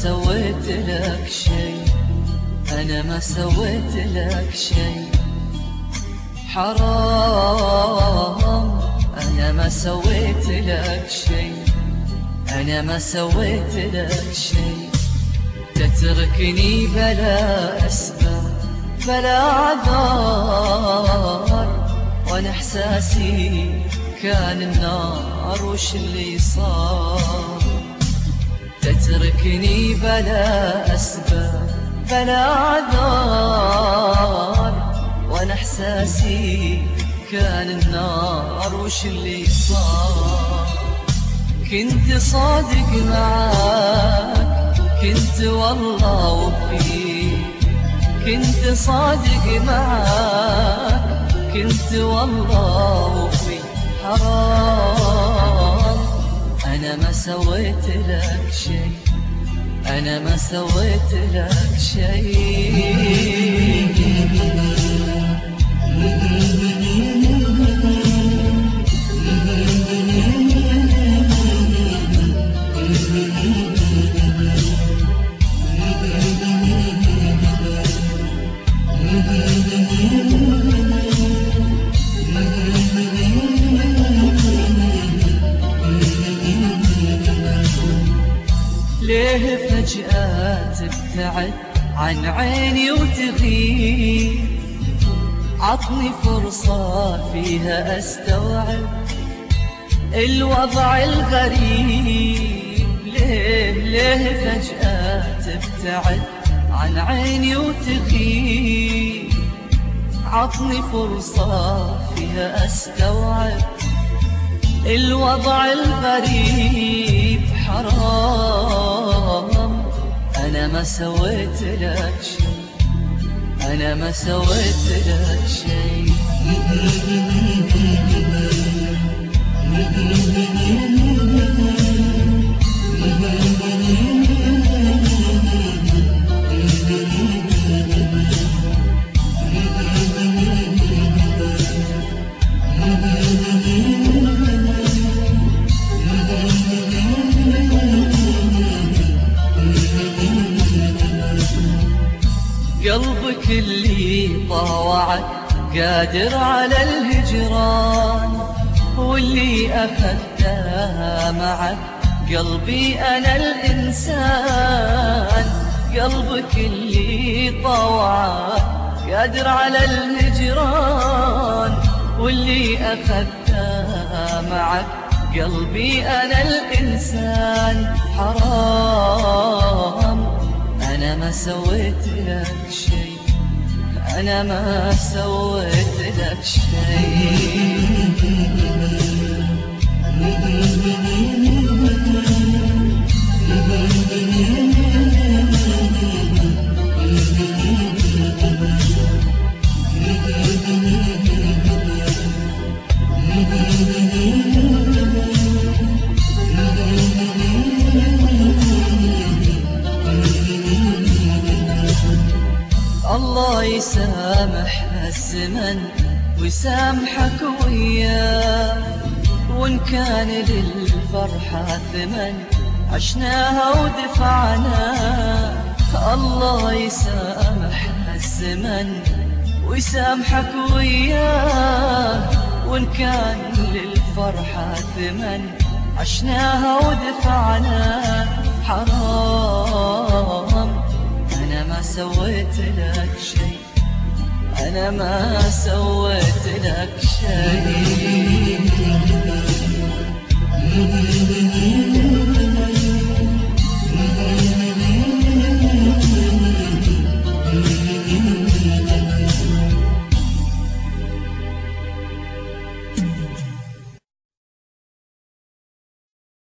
سويت لك شيء، أنا ما سويت لك شيء، حرام. أنا ما سويت لك شيء، أنا ما سويت لك شيء. تتركني بلا أسباب بلا عذار، وأنا إحساسي كان النار وش اللي صار. تتركني بلا أسباب بلا عذار، وأنا إحساسي كان النار وش اللي صار. كنت صادق معاك، كنت والله وفيك، كنت صادق معاك، كنت والله وفيك. حرام أنا ما سويت لك شيء، أنا ما سويت لك شيء. ليه فجأة تبتعد عن عيني وتغيب؟ عطني فرصة فيها أستوعب الوضع الغريب. ليه فجأة تبتعد عن عيني وتغيب؟ عطني فرصة فيها أستوعب الوضع الغريب. حرام أنا ما سويت لك شيء، أنا ما سويت لك شيء. قلبك اللي طاوعك قادر على الهجران، واللي أخذتها معك قلبي أنا الإنسان. قلبك اللي طاوعك قادر على الهجران، واللي أخذتها معك قلبي أنا الإنسان. حرام أنا ما سويت لك شيء، أنا ما سويت لك شيء. الله يسامح الزمن ويسامحك وياه، وإن كان للفرحة ثمن عشناها ودفعناه. الله يسامح الزمن ويسامحك وياه، وإن كان للفرحة ثمن عشناها ودفعناه. حرام أنا ما سويت لك شيء، أنا ما سويت لك شيء.